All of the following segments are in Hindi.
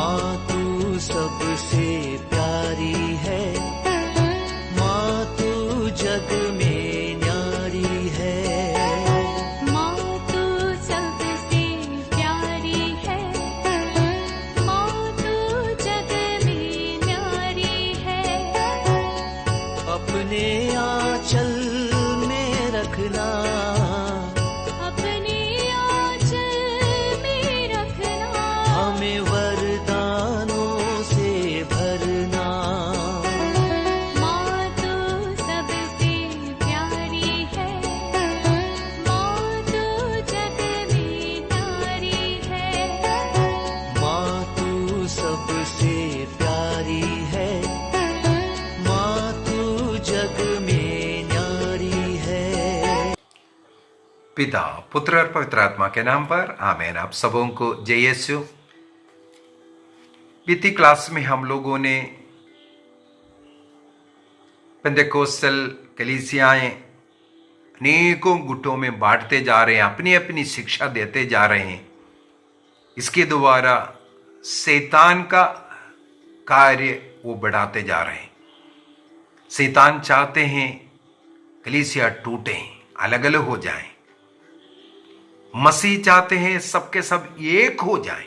माँ तू सबसे प्यारी है, माँ तू जग में न्यारी है। माँ तू सबसे प्यारी है, माँ तू जग में न्यारी है। अपने आंचल में रखना, अपने आंचल में रखना। हमें वरदानों से भरना। माँ तू सबसे प्यारी है, माँ तू जग में न्यारी है। माँ तू सबसे प्यारी है, माँ तू जग में न्यारी है। पिता, पुत्र और पवित्र आत्मा के नाम पर आमीन। आप सबों को जय यीशु। बीती क्लास में हम लोगों ने पेंटेकोस्टल कलीसियाएं अनेकों गुटों में बांटते जा रहे हैं, अपनी अपनी शिक्षा देते जा रहे हैं। इसके द्वारा शैतान का कार्य वो बढ़ाते जा रहे हैं। शैतान चाहते हैं कलीसिया टूटे, अलग अलग हो जाएं। मसीह चाहते हैं सबके सब एक हो जाएं,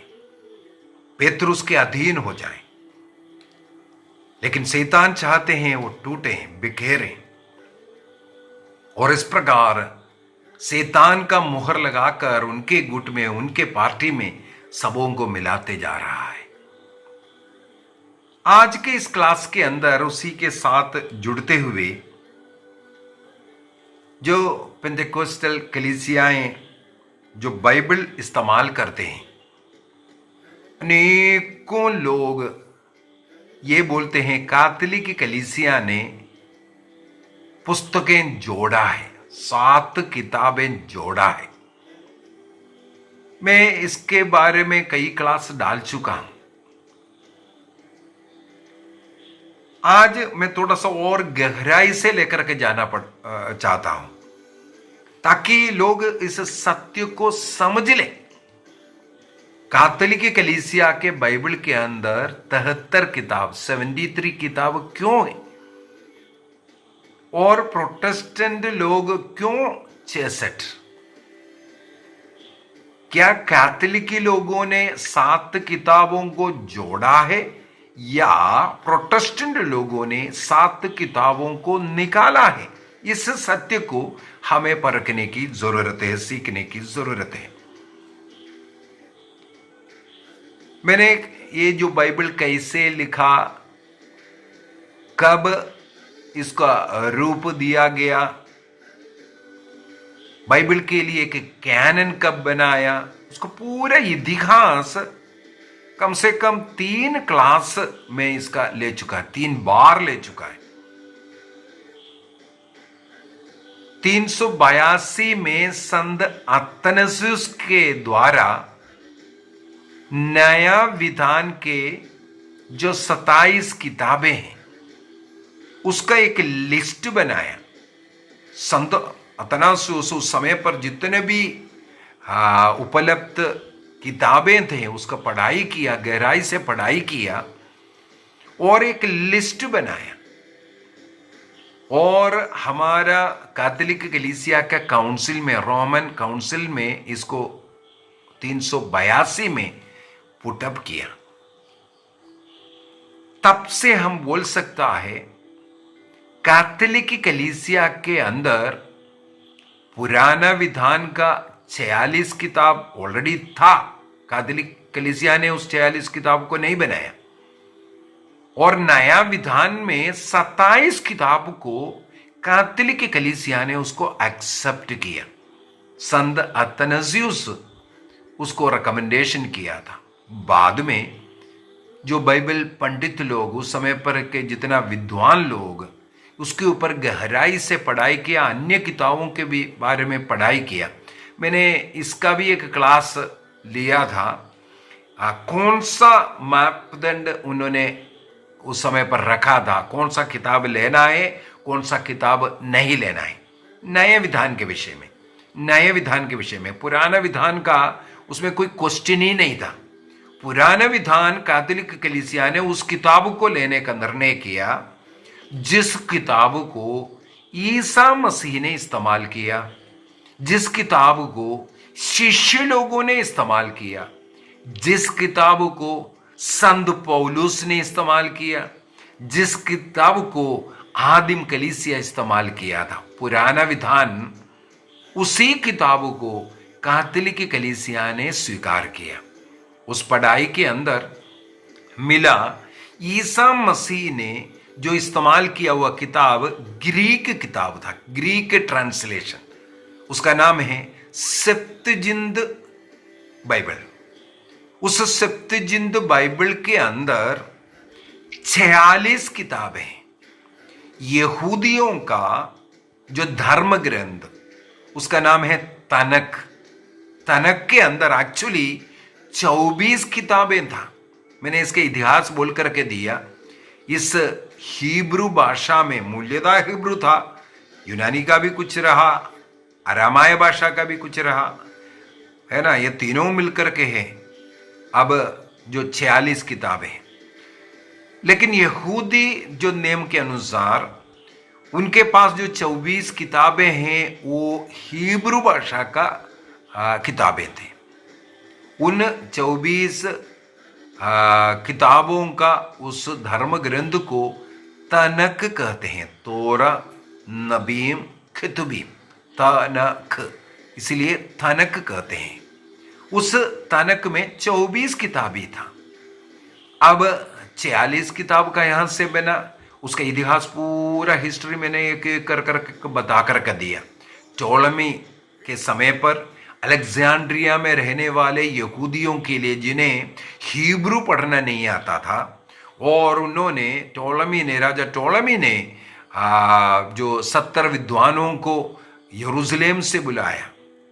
पेतरुस के अधीन हो जाएं। लेकिन शैतान चाहते हैं वो टूटे, बिखेरे। और इस प्रकार शैतान का मुहर लगाकर उनके गुट में, उनके पार्टी में सबों को मिलाते जा रहा है। आज के इस क्लास के अंदर उसी के साथ जुड़ते हुए जो पेंटेकोस्टल कलीसियाएं जो बाइबल इस्तेमाल करते हैं, अनेकों लोग ये बोलते हैं कैथोलिक कलीसिया ने पुस्तकें जोड़ा है, 7 किताबें जोड़ा है। मैं इसके बारे में कई क्लास डाल चुका हूं। आज मैं थोड़ा सा और गहराई से लेकर के जाना चाहता हूं, ताकि लोग इस सत्य को समझ लें। कैथोलिक कलीसिया के बाइबल के अंदर 73 किताब, 73 किताब क्यों है, और प्रोटेस्टेंट लोग क्यों 66? क्या कैथोलिक लोगों ने 7 किताबों को जोड़ा है, या प्रोटेस्टेंट लोगों ने 7 किताबों को निकाला है? इस सत्य को हमें परखने की जरूरत है, सीखने की जरूरत है। मैंने ये जो बाइबल कैसे लिखा, कब इसका रूप दिया गया, बाइबल के लिए एक कैनन कब बनाया, उसका पूरा इतिहास कम से कम 3 क्लास में इसका ले चुका है, 3 बार ले चुका है। 382 में संत अतनसियुस के द्वारा नया विधान के जो 27 किताबें हैं उसका एक लिस्ट बनाया। संत अतनासियुस उस समय पर जितने भी उपलब्ध किताबें थे उसका पढ़ाई किया, गहराई से पढ़ाई किया और एक लिस्ट बनाया। और हमारा कैथोलिक कलीसिया का काउंसिल में, रोमन काउंसिल में इसको 382 में पुटअप किया। तब से हम बोल सकता है कैथोलिक कलीसिया के अंदर पुराना विधान का 46 किताब ऑलरेडी था। कैथोलिक कलीसिया ने उस 46 किताब को नहीं बनाया, और नया विधान में 27 किताब को कैथोलिक कलीसिया ने उसको एक्सेप्ट किया। संत अतनासियुस उसको रिकमेंडेशन किया था। बाद में जो बाइबल पंडित लोग, उस समय पर के जितना विद्वान लोग, उसके ऊपर गहराई से पढ़ाई किया, अन्य किताबों के भी बारे में पढ़ाई किया। मैंने इसका भी एक क्लास लिया था। कौन सा मापदंड उन्होंने उस समय पर रखा था, कौन सा किताब लेना है, कौन सा किताब नहीं लेना है, नए विधान के विषय में। नए विधान के विषय में पुराना विधान का उसमें कोई क्वेश्चन ही नहीं था। पुराना विधान कैथोलिक कलीसिया ने उस किताब को लेने का निर्णय किया जिस किताब को ईसा मसीह ने इस्तेमाल किया, जिस किताब को शिष्य लोगों ने इस्तेमाल किया, जिस किताब को संत पौलुस ने इस्तेमाल किया, जिस किताब को आदिम कलीसिया इस्तेमाल किया था। पुराना विधान, उसी किताब को कैथोलिक कलीसिया ने स्वीकार किया। उस पढ़ाई के अंदर मिला ईसा मसीह ने जो इस्तेमाल किया हुआ किताब ग्रीक किताब था, ग्रीक ट्रांसलेशन, उसका नाम है सेप्तजिंद बाइबल। उस सेप्तजिंद बाइबल के अंदर 46 किताबें हैं। यहूदियों का जो धर्म ग्रंथ, उसका नाम है तनक। तनक के अंदर एक्चुअली 24 किताबें था। मैंने इसके इतिहास बोल करके दिया। इस हिब्रू भाषा में मूल्यतः हिब्रू था, यूनानी का भी कुछ रहा, अरामाय भाषा का भी कुछ रहा, है ना, ये तीनों मिलकर के हैं अब जो 46 किताबें। लेकिन यहूदी जो नेम के अनुसार उनके पास जो 24 किताबें हैं वो हिब्रू भाषा का किताबें थे। उन 24 किताबों का उस धर्म ग्रंथ को तनक कहते हैं, तोरा नबीम खितुबीम, तनक, इसलिए तनक कहते हैं। उस तनक में 24 किताबें था। अब 46 किताब का यहां से बना, उसका इतिहास पूरा हिस्ट्री मैंने एक एक कर बता कर दिया। टोलमी के समय पर अलेक्जेंड्रिया में रहने वाले यहूदियों के लिए जिन्हें हिब्रू पढ़ना नहीं आता था, और उन्होंने राजा टोलमी ने जो 70 विद्वानों को यरूशलेम से बुलाया।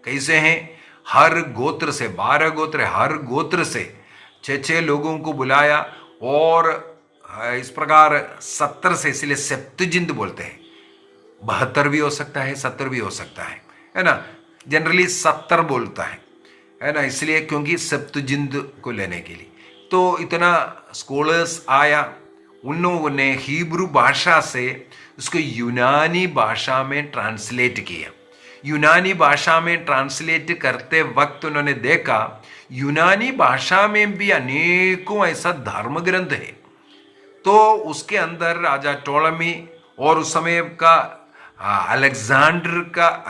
कैसे हैं? हर गोत्र से 12 गोत्र, हर गोत्र से 6 लोगों को बुलाया, और इस प्रकार 70 से, इसलिए सेप्तजिंद बोलते हैं। 72 भी हो सकता है, 70 भी हो सकता है ना। जनरली 70 बोलता है ना, इसलिए क्योंकि सेप्तजिंद को लेने के लिए। तो इतना स्कॉलर्स आया, उन्होंने हिब्रू भाषा से उसको यूनानी भाषा में ट्रांसलेट किया। यूनानी भाषा में ट्रांसलेट करते वक्त उन्होंने देखा यूनानी भाषा में भी अनेकों ऐसा धर्म ग्रंथ है। तो उसके अंदर राजा टोलमी और उस समय का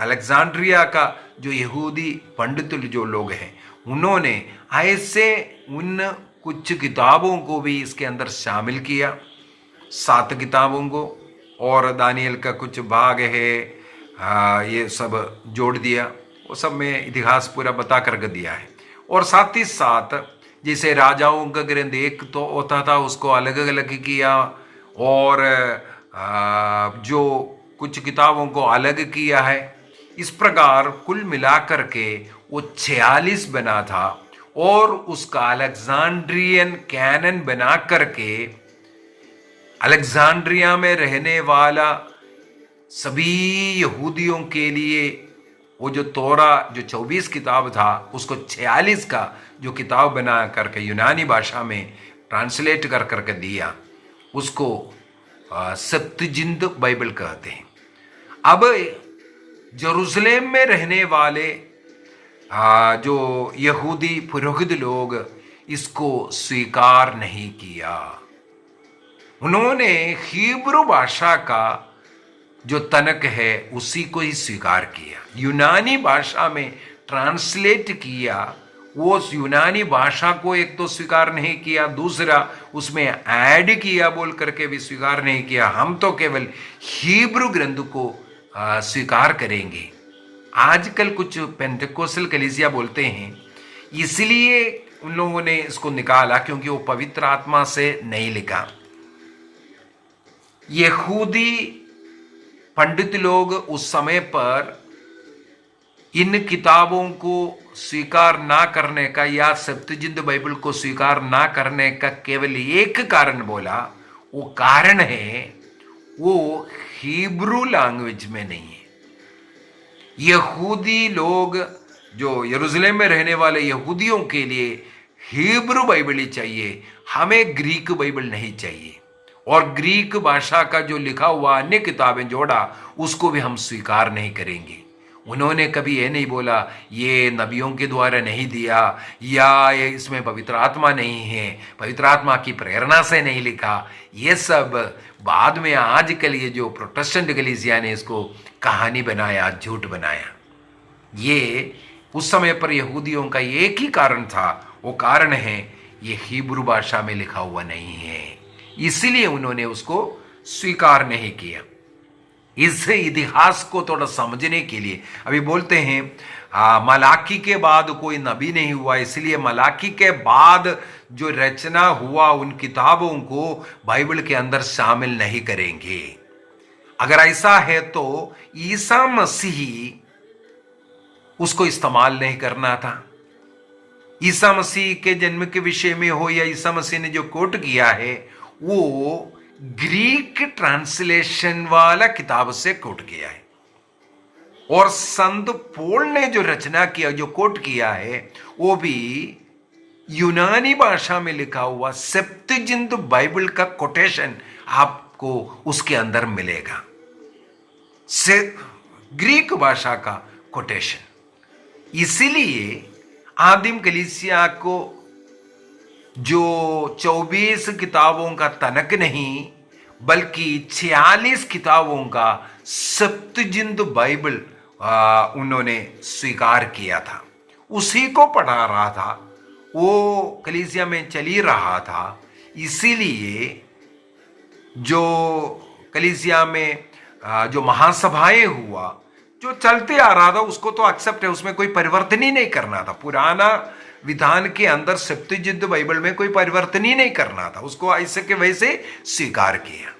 अलेक्जेंड्रिया का जो यहूदी पंडित जो लोग हैं, उन्होंने ऐसे उन कुछ किताबों को भी इसके अंदर शामिल किया, 7 किताबों को, और दानियल का कुछ भाग है, ये सब जोड़ दिया। वो सब में इतिहास पूरा बता कर दिया है। और साथ ही साथ जैसे राजाओं का ग्रंथ एक तो होता था, उसको अलग अलग किया, और जो कुछ किताबों को अलग किया है। इस प्रकार कुल मिलाकर के वो 46 बना था, और उसका अलेक्जेंड्रियन कैनन बना करके अलेक्जेंड्रिया में रहने वाला सभी यहूदियों के लिए वो जो तोरा जो 24 किताब था, उसको 46 का जो किताब बना करके यूनानी भाषा में ट्रांसलेट कर करके दिया, उसको सेप्तजिंद बाइबल कहते हैं। अब यरूशलेम में रहने वाले जो यहूदी पुरोहित लोग इसको स्वीकार नहीं किया। उन्होंने हिब्रू भाषा का जो तनक है उसी को ही स्वीकार किया। यूनानी भाषा में ट्रांसलेट किया, वो यूनानी भाषा को एक तो स्वीकार नहीं किया, दूसरा उसमें ऐड किया बोल करके भी स्वीकार नहीं किया। हम तो केवल हिब्रू ग्रंथ को स्वीकार करेंगे। आजकल कुछ पेंटेकोस्टल कलीसिया बोलते हैं, इसलिए उन लोगों ने इसको निकाला क्योंकि वो पवित्र आत्मा से नहीं लिखा। यहूदी पंडित लोग उस समय पर इन किताबों को स्वीकार ना करने का या सेप्तजिंद बाइबल को स्वीकार ना करने का केवल एक कारण बोला। वो कारण है वो हिब्रू लैंग्वेज में नहीं है। यहूदी लोग जो यरूशलेम में रहने वाले यहूदियों के लिए हिब्रू बाइबल ही चाहिए, हमें ग्रीक बाइबल नहीं चाहिए। और ग्रीक भाषा का जो लिखा हुआ अन्य किताबें जोड़ा, उसको भी हम स्वीकार नहीं करेंगे। उन्होंने कभी ये नहीं बोला ये नबियों के द्वारा नहीं दिया, या ये इसमें पवित्र आत्मा नहीं है, पवित्र आत्मा की प्रेरणा से नहीं लिखा। ये सब बाद में आजकल ये जो प्रोटेस्टेंट कलीसिया ने इसको कहानी बनाया, झूठ बनाया। ये उस समय पर यहूदियों का एक ही कारण था, वो कारण है ये हिब्रू भाषा में लिखा हुआ नहीं है, इसीलिए उन्होंने उसको स्वीकार नहीं किया। इस इतिहास को थोड़ा समझने के लिए अभी बोलते हैं मलाकी के बाद कोई नबी नहीं हुआ, इसलिए मलाकी के बाद जो रचना हुआ उन किताबों को बाइबल के अंदर शामिल नहीं करेंगे। अगर ऐसा है तो ईसा मसीह उसको इस्तेमाल नहीं करना था। ईसा मसीह के जन्म के विषय में हो या ईसा मसीह ने जो कोट किया है वो ग्रीक ट्रांसलेशन वाला किताब से कोट किया है, और संत पौल ने जो रचना किया, जो कोट किया है, वो भी यूनानी भाषा में लिखा हुआ सेप्तजिंत बाइबल का कोटेशन आपको उसके अंदर मिलेगा, से ग्रीक भाषा का कोटेशन। इसीलिए आदिम कलीसिया को जो 24 किताबों का तनक नहीं बल्कि 46 किताबों का सप्तजिंद बाइबल उन्होंने स्वीकार किया था, उसी को पढ़ा रहा था, वो कलीसिया में चली रहा था। इसीलिए जो कलीसिया में जो महासभाएं हुआ, जो चलते आ रहा था उसको तो एक्सेप्ट है, उसमें कोई परिवर्तन ही नहीं करना था। पुराना विधान के अंदर सप्तजिंद बाइबल में कोई परिवर्तन ही नहीं करना था, उसको ऐसे के वैसे स्वीकार किया।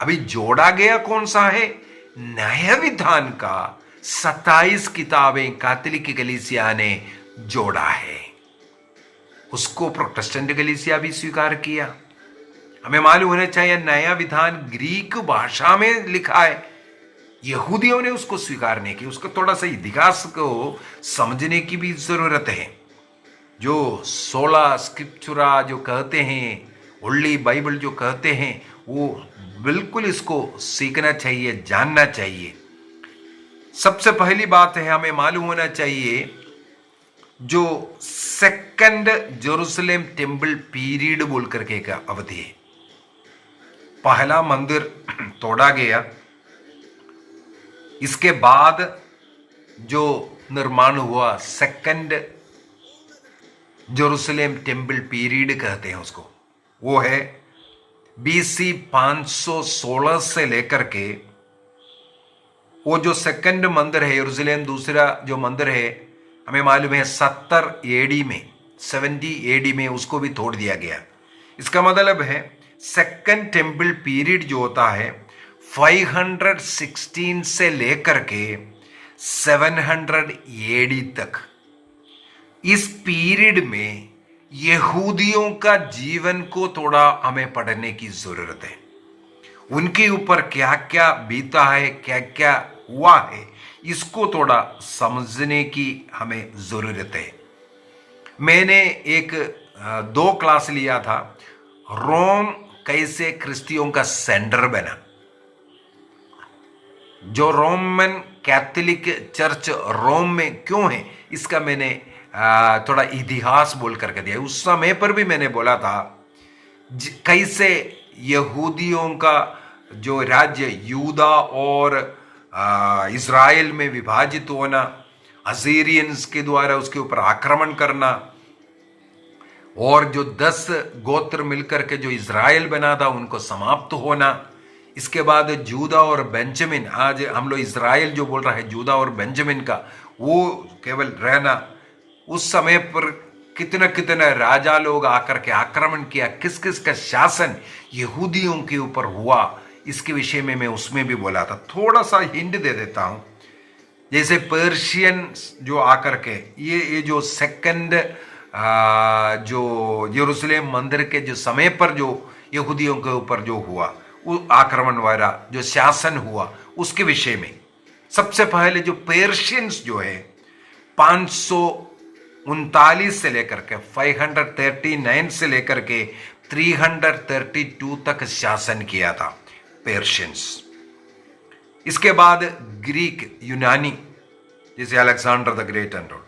अभी जोड़ा गया कौन सा है? नया विधान का 27 किताबें कैथोलिक कलीसिया ने जोड़ा है, उसको प्रोटेस्टेंट कलीसिया भी स्वीकार किया। हमें मालूम होना चाहिए नया विधान ग्रीक भाषा में लिखा है, यहूदियों ने उसको स्वीकार नहीं किया। उसको थोड़ा सा इतिहास को समझने की भी जरूरत है। जो 16 स्क्रिप्चुरा जो कहते हैं, होली बाइबल जो कहते हैं, वो बिल्कुल इसको सीखना चाहिए, जानना चाहिए। सबसे पहली बात है, हमें मालूम होना चाहिए जो सेकंड जेरूशलेम टेम्पल पीरियड बोल करके एक अवधि है। पहला मंदिर तोड़ा गया, इसके बाद जो निर्माण हुआ सेकंड जेरूशलेम टेम्पल पीरियड कहते हैं उसको, वो है BC 516 से लेकर के वो जो सेकंड मंदिर है यरूशलेम, दूसरा जो मंदिर है हमें मालूम है 70 AD में उसको भी तोड़ दिया गया। इसका मतलब है सेकंड टेम्पल पीरियड जो होता है 516 से लेकर के 700 AD तक, इस पीरियड में यहूदियों का जीवन को थोड़ा हमें पढ़ने की जरूरत है। उनके ऊपर क्या क्या बीता है, क्या क्या हुआ है, इसको थोड़ा समझने की हमें जरूरत है। मैंने एक 2 क्लास लिया था, रोम कैसे क्रिश्चियों का सेंटर बना। जो रोमन कैथोलिक चर्च रोम में क्यों है, इसका मैंने थोड़ा इतिहास बोल करके दिया। उस समय पर भी मैंने बोला था कैसे यहूदियों का जो राज्य यूदा और इज़राइल में विभाजित होना, असीरियंस के द्वारा उसके ऊपर आक्रमण करना, और जो 10 गोत्र मिलकर के जो इज़राइल बना था उनको समाप्त होना। इसके बाद जूदा और बेंजामिन, आज हम लोग इज़राइल जो बोल रहा है जूदा और बेंजामिन का, वो केवल रहना। उस समय पर कितना कितना राजा लोग आकर के आक्रमण किया, किस किस का शासन यहूदियों के ऊपर हुआ, इसके विषय में मैं उसमें भी बोला था। थोड़ा सा हिंट दे देता हूं, जैसे पर्शियन जो आकर के ये जो सेकंड जो यरूशलेम मंदिर के जो समय पर जो यहूदियों के ऊपर जो हुआ, वो आक्रमण वाला जो शासन हुआ, उसके विषय में सबसे पहले जो पर्शियंस जो है 539 से लेकर के 539 से लेकर के 332 तक शासन किया था पर्शियंस। इसके बाद ग्रीक यूनानी जैसे Alexander the great and all,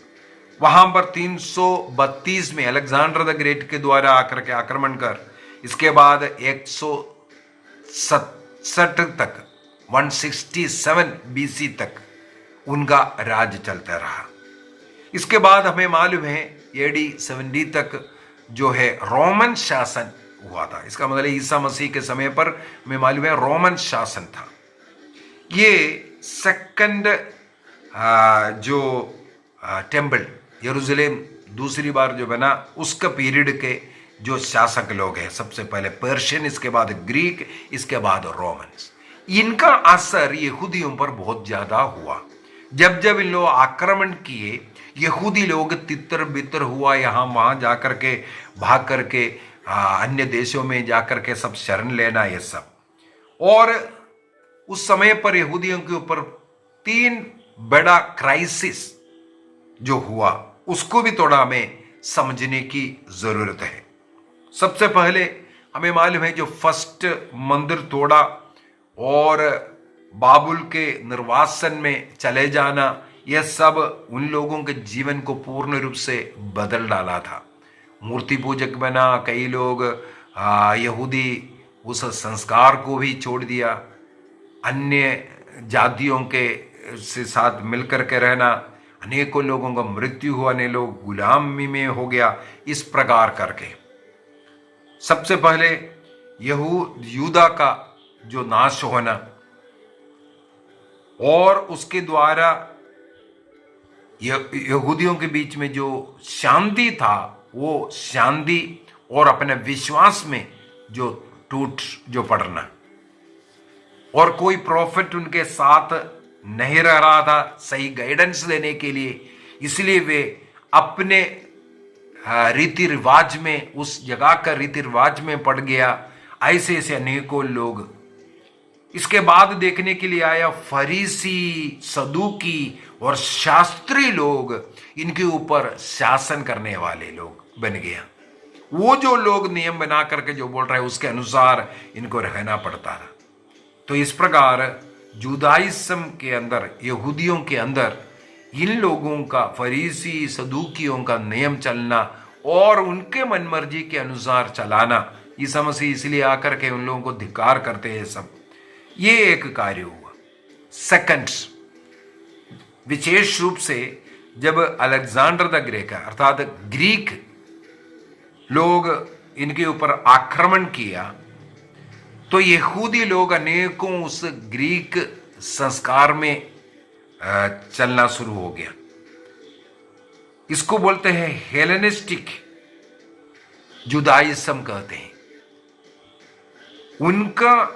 वहां पर 332 में अलेक्जेंडर द ग्रेट के द्वारा आकर के आक्रमण कर, इसके बाद 167 तक 167 बीसी तक उनका राज चलता रहा। इसके बाद हमें मालूम है एडी 70 तक जो है रोमन शासन हुआ था। इसका मतलब ईसा मसीह के समय पर हमें मालूम है रोमन शासन था। ये सेकंड जो टेम्पल यरूशलेम दूसरी बार जो बना उसका पीरियड के जो शासक लोग हैं, सबसे पहले पर्शियन, इसके बाद ग्रीक, इसके बाद रोमन्स। इनका असर यहूदियों पर बहुत ज्यादा हुआ। जब जब इन लोग आक्रमण किए, यहूदी लोग तितर बितर हुआ, यहाँ वहाँ जाकर के भाग करके अन्य देशों में जाकर के सब शरण लेना, ये सब। और उस समय पर यहूदियों के ऊपर 3 बड़ा क्राइसिस जो हुआ उसको भी थोड़ा हमें समझने की जरूरत है। सबसे पहले हमें मालूम है जो फर्स्ट मंदिर तोड़ा और बाबुल के निर्वासन में चले जाना, यह सब उन लोगों के जीवन को पूर्ण रूप से बदल डाला था। मूर्ति पूजक बना, कई लोग यहूदी उस संस्कार को भी छोड़ दिया, अन्य जातियों के से साथ मिलकर के रहना, अनेकों लोगों का मृत्यु हुआ, अनेक लोग गुलामी में हो गया। इस प्रकार करके सबसे पहले यूदा का जो नाश होना और उसके द्वारा यहूदियों के बीच में जो शांति था वो शांति और अपने विश्वास में जो टूट जो पड़ना, और कोई प्रॉफिट उनके साथ नहीं रह रहा था सही गाइडेंस देने के लिए, इसलिए वे अपने रीति रिवाज में, उस जगह का रीति रिवाज में पड़ गया। ऐसे ऐसे अनेकों लोग इसके बाद देखने के लिए आया, फरीसी, सदूकी और शास्त्री लोग इनके ऊपर शासन करने वाले लोग बन गया। वो जो लोग नियम बना करके जो बोल रहे हैं उसके अनुसार इनको रहना पड़ता था। तो इस प्रकार जुदाइज्म के अंदर, यहूदियों के अंदर इन लोगों का, फरीसी सदूकियों का नियम चलना और उनके मनमर्जी के अनुसार चलाना, ईसा मसीह इसलिए आकर के उन लोगों को धिक्कार करते हैं सब। ये एक कार्य हुआ। सेकंड, विशेष रूप से जब अलेक्जेंडर द ग्रेट अर्थात ग्रीक लोग इनके ऊपर आक्रमण किया तो यहूदी लोग अनेकों उस ग्रीक संस्कार में चलना शुरू हो गया। इसको बोलते हैं हेलेनिस्टिक जुदाइज्म कहते हैं। उनका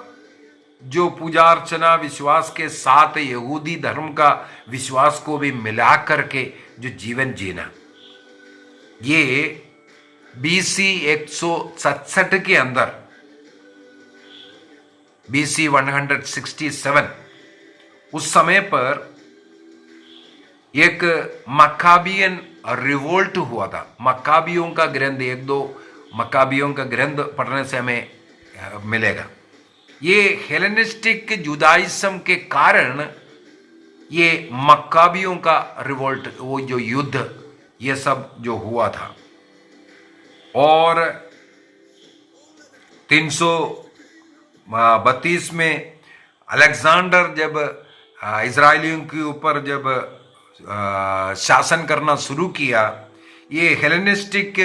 जो पूजा अर्चना विश्वास के साथ यहूदी धर्म का विश्वास को भी मिला करके जो जीवन जीना, ये BC 167 के अंदर, BC 167 उस समय पर एक मक्काबियन रिवोल्ट हुआ था। मक्काबियों का ग्रंथ, 1-2 मक्काबियों का ग्रंथ पढ़ने से हमें मिलेगा। ये हेलेनिस्टिक जुदाइज्म के कारण ये मक्काबियों का रिवोल्ट, वो जो युद्ध, ये सब जो हुआ था। और 332 में अलेक्जेंडर जब इजराइलियों के ऊपर जब शासन करना शुरू किया, ये हेलेनिस्टिक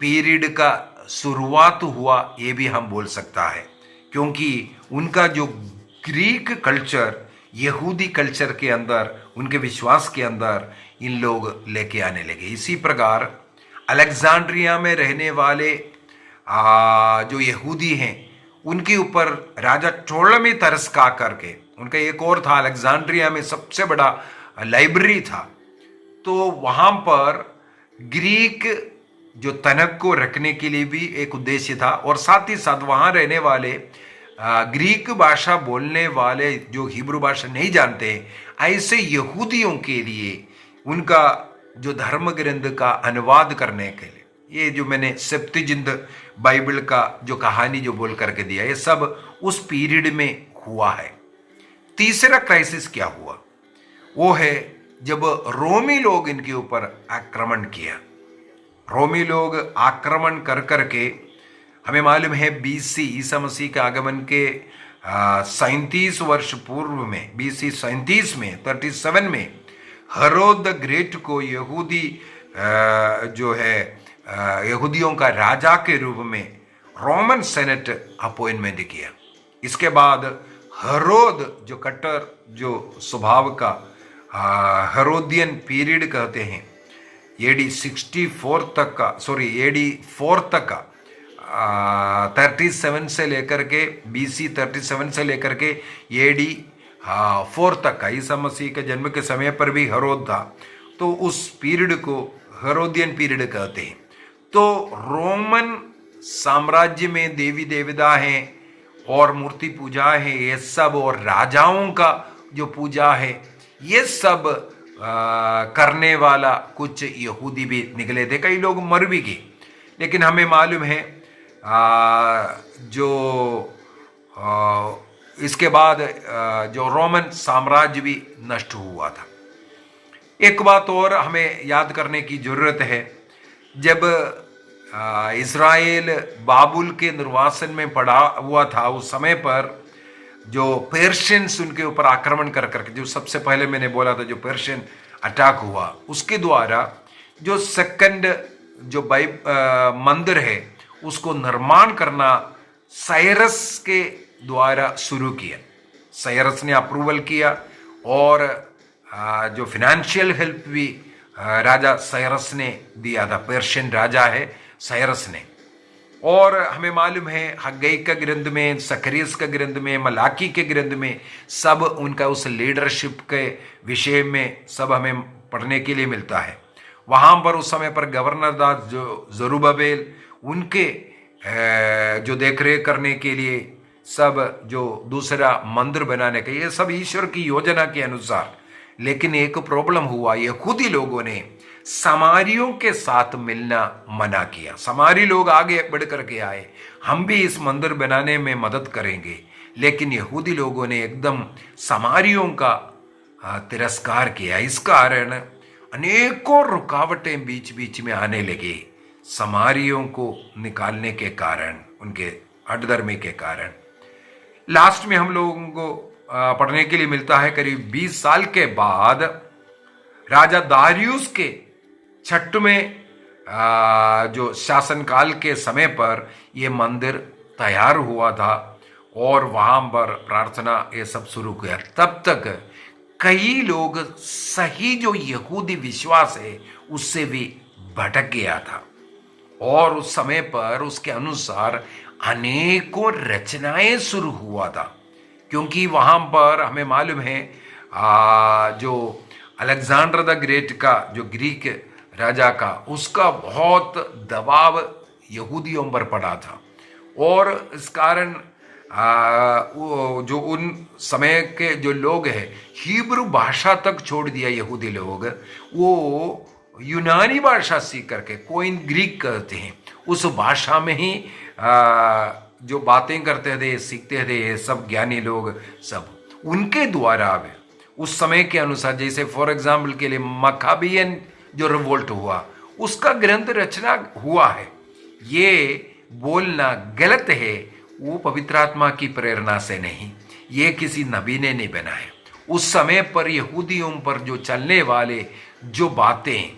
पीरियड का शुरुआत हुआ, ये भी हम बोल सकता है, क्योंकि उनका जो ग्रीक कल्चर यहूदी कल्चर के अंदर, उनके विश्वास के अंदर इन लोग लेके आने लगे। इसी प्रकार अलेक्जेंड्रिया में रहने वाले जो यहूदी हैं उनके ऊपर राजा टोलमी तरस खा करके, उनका एक और था, अलेक्जेंड्रिया में सबसे बड़ा लाइब्रेरी था, तो वहाँ पर ग्रीक जो तनक को रखने के लिए भी एक उद्देश्य था, और साथ ही साथ वहाँ रहने वाले ग्रीक भाषा बोलने वाले जो हिब्रू भाषा नहीं जानते, ऐसे यहूदियों के लिए उनका जो धर्म ग्रंथ का अनुवाद करने के लिए, ये जो मैंने सेप्तुजिंत बाइबल का जो कहानी जो बोल करके दिया, ये सब उस पीरियड में हुआ है। तीसरा क्राइसिस क्या हुआ, वो है जब रोमी लोग इनके ऊपर आक्रमण किया। रोमी लोग आक्रमण कर करके, हमें मालूम है बीसी ईसा मसीह के आगमन के 37 वर्ष पूर्व में, बीसी 37 में 37 में हेरोद द ग्रेट को यहूदी जो है यहूदियों का राजा के रूप में रोमन सेनेट अपॉइंटमेंट किया। इसके बाद हेरोद जो कट्टर जो स्वभाव का हेरोदियन पीरियड कहते हैं, एडी 64 तक का, सॉरी एडी 4 तक का, 37 से लेकर के बीसी 37 से लेकर के एडी 4 तक का, ईसा मसीह के जन्म के समय पर भी हेरोद था, तो उस पीरियड को हेरोदियन पीरियड कहते हैं। तो रोमन साम्राज्य में देवी देवता हैं और मूर्ति पूजा है, ये सब, और राजाओं का जो पूजा है, ये सब करने वाला कुछ यहूदी भी निकले थे। कई लोग मर भी गए, लेकिन हमें मालूम है जो इसके बाद जो रोमन साम्राज्य भी नष्ट हुआ था। एक बात और हमें याद करने की जरूरत है, जब इज़राइल बाबुल के निर्वासन में पड़ा हुआ था, उस समय पर जो पर्शियंस उनके ऊपर आक्रमण कर करके, जो सबसे पहले मैंने बोला था जो पर्शियन अटैक हुआ, उसके द्वारा जो सेकंड जो मंदिर है उसको निर्माण करना साइरस के द्वारा शुरू किया। साइरस ने अप्रूवल किया और जो फिनेंशियल हेल्प भी राजा साइरस ने दिया था, पर्शियन राजा है साइरस ने। और हमें मालूम है हग्गई का ग्रंथ में, सकरियस का ग्रंथ में, मलाकी के ग्रंथ में सब उनका उस लीडरशिप के विषय में सब हमें पढ़ने के लिए मिलता है। वहाँ पर उस समय पर गवर्नर दास जो जरूब्बाबेल, उनके जो देखरेख करने के लिए सब जो दूसरा मंदिर बनाने का, ये सब ईश्वर की योजना के अनुसार। लेकिन एक प्रॉब्लम हुआ, यहूदी लोगों ने समारियों के साथ मिलना मना किया। समारी लोग आगे बढ़ करके आए, हम भी इस मंदिर बनाने में मदद करेंगे, लेकिन यहूदी लोगों ने एकदम समारियों का तिरस्कार किया। इस कारण अनेकों रुकावटें बीच बीच में आने लगे, समारियों को निकालने के कारण, उनके हठधर्मी के कारण। लास्ट में हम लोगों को पढ़ने के लिए मिलता है करीब 20 साल के बाद राजा दारियुस के 6वें जो शासनकाल के समय पर यह मंदिर तैयार हुआ था और वहां पर प्रार्थना ये सब शुरू किया। तब तक कई लोग सही जो यहूदी विश्वास है उससे भी भटक गया था, और उस समय पर उसके अनुसार अनेकों रचनाएं शुरू हुआ था, क्योंकि वहां पर हमें मालूम है जो अलेक्जेंडर द ग्रेट का जो ग्रीक राजा का, उसका बहुत दबाव यहूदियों पर पड़ा था, और इस कारण जो उन समय के जो लोग हैं हिब्रू भाषा तक छोड़ दिया यहूदी लोग, वो यूनानी भाषा सीख करके, कोइन ग्रीक कहते हैं, उस भाषा में ही जो बातें करते थे, सीखते थे सब ज्ञानी लोग, सब उनके द्वारा उस समय के अनुसार, जैसे फॉर एग्जाम्पल के लिए मकाबियन जो रिवोल्ट हुआ, उसका ग्रंथ रचना हुआ है। ये बोलना गलत है, वो पवित्र आत्मा की प्रेरणा से नहीं, ये किसी नबी ने नहीं बनाया। उस समय पर यहूदियों पर जो चलने वाले जो बातें,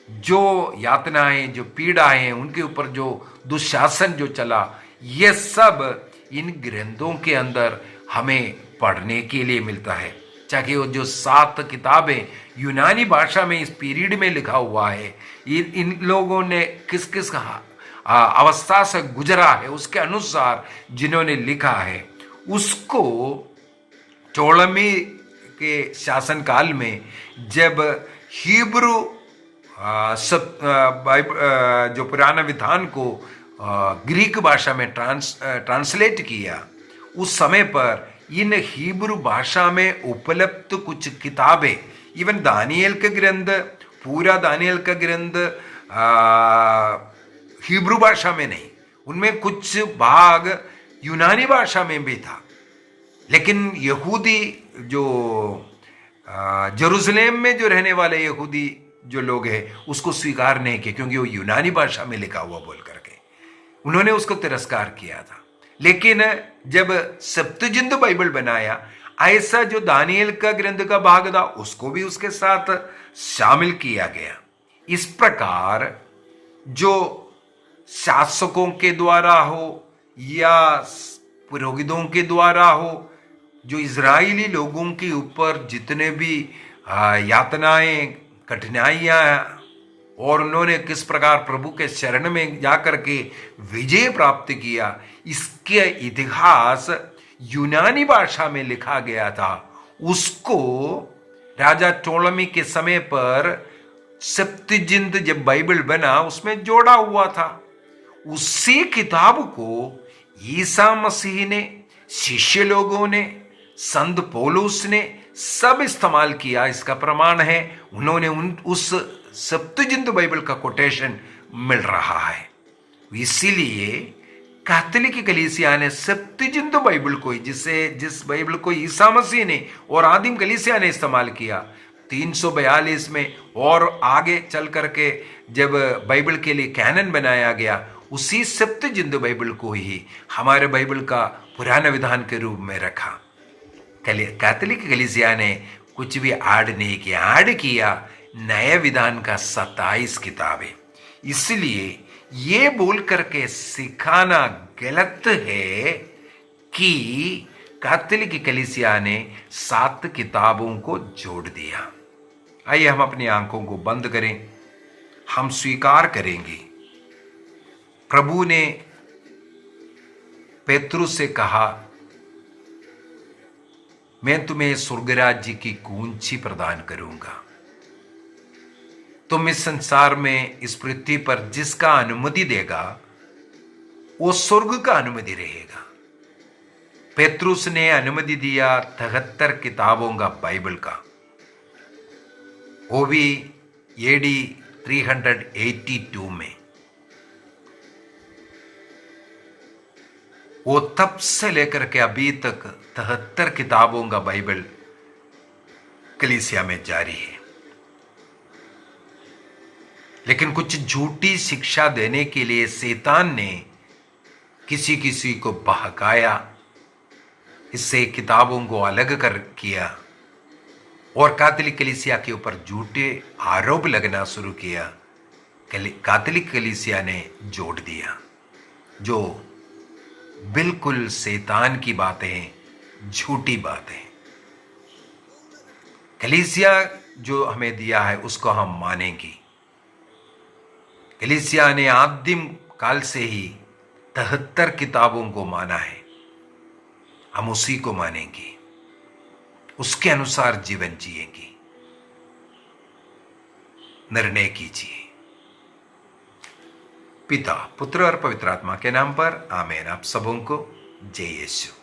जो यातनाएं, जो पीड़ाएं, उनके ऊपर जो दुशासन जो चला, ये सब इन ग्रंथों के अंदर हमें पढ़ने के लिए मिलता है। चाहे वो जो 7 किताबें यूनानी भाषा में इस पीरियड में लिखा हुआ है, इन लोगों ने किस किस अवस्था से गुजरा है, उसके अनुसार जिन्होंने लिखा है, उसको टोलमी के शासनकाल में जब हिब्रू जो पुराना विधान को ग्रीक भाषा में ट्रांसलेट किया, उस समय पर इन हिब्रू भाषा में उपलब्ध कुछ किताबें, इवन दानियल के ग्रंथ पूरा दानियल का ग्रंथ हिब्रू भाषा में नहीं, उनमें कुछ भाग यूनानी भाषा में भी था। लेकिन यहूदी जो जेरूशलेम में जो रहने वाले यहूदी जो लोग हैं उसको स्वीकार नहीं किए, क्योंकि वो यूनानी भाषा में लिखा हुआ बोल करके उन्होंने उसको तिरस्कार किया था। लेकिन जब सप्तजिंद बाइबल बनाया, ऐसा जो दानियल का ग्रंथ का भाग था उसको भी उसके साथ शामिल किया गया। इस प्रकार जो शासकों के द्वारा हो या पुरोहितों के द्वारा हो, जो इजरायली लोगों के ऊपर जितने भी यातनाएं, कठिनाइयां, और उन्होंने किस प्रकार प्रभु के शरण में जाकर के विजय प्राप्त किया, इसके इतिहास यूनानी भाषा में लिखा गया था। उसको राजा टोलमी के समय पर सप्तजिंद जब बाइबल बना उसमें जोड़ा हुआ था। उसी किताब को ईसा मसीह ने, शिष्य लोगों ने, संत पौलुस ने सब इस्तेमाल किया। इसका प्रमाण है उन्होंने उस सप्तजिंद बाइबल का कोटेशन मिल रहा है। इसीलिए कैथोलिक कलीसिया ने सप्तजिंद बाइबल को, जिस बाइबल को ईसा मसीह ने और आदिम कलीसिया ने इस्तेमाल किया 342 में, और आगे चल करके जब बाइबल के लिए कैनन बनाया गया, उसी सप्तजिंद बाइबल को ही हमारे बाइबल का पुराना विधान के रूप में रखा। कैथोलिक कलीसिया ने कुछ भी ऐड नहीं किया, ऐड किया नए विधान का 27 किताबें। इसलिए ये बोल करके सिखाना गलत है कि कैथोलिक कलीसिया ने 7 किताबों को जोड़ दिया। आइए हम अपनी आंखों को बंद करें, हम स्वीकार करेंगे। प्रभु ने पेतरुस से कहा, मैं तुम्हें स्वर्ग राज्य की कुंजी प्रदान करूंगा। तुम इस संसार में, इस पृथ्वी पर जिसका अनुमति देगा वो स्वर्ग का अनुमति रहेगा। पेतरुस ने अनुमति दिया 73 किताबों का बाइबल का, वो भी AD 382 में। वो तब से लेकर के अभी तक 73 किताबों का बाइबल कलीसिया में जारी है। लेकिन कुछ झूठी शिक्षा देने के लिए शैतान ने किसी किसी को बहकाया, इससे किताबों को अलग कर किया और कैथोलिक कलीसिया के ऊपर झूठे आरोप लगना शुरू किया। कैथोलिक कलीसिया ने जोड़ दिया, जो बिल्कुल शैतान की बातें हैं, झूठी बातें। कलीसिया जो हमें दिया है उसको हम मानेंगे। कलीसिया ने आदिम काल से ही 73 किताबों को माना है, हम उसी को मानेंगे, उसके अनुसार जीवन जिएंगे। निर्णय कीजिए। पिता, पुत्र और पवित्र आत्मा के नाम पर आमीन। आप सबों को जय यीशु।